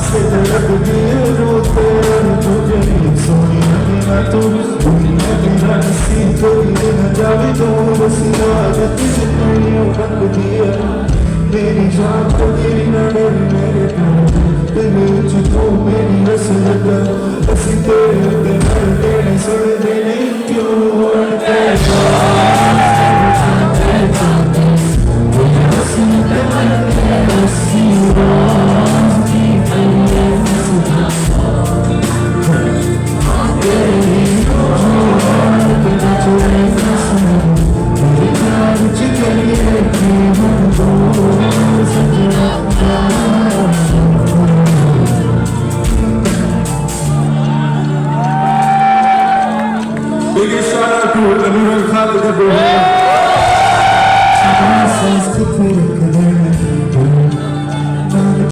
से लगती है रोते तुझे सोनी ना तू दुनिया मेरा नसीब कोई न जावे तो बस आदत से दुनिया बंद दिया मेरी जान को तेरी नजर मेरे तेरे तुझको मेरी हसरत ऐसी तेरे तेरे सुन देने क्यों अड़ते Biggest shout out to Amir Khan.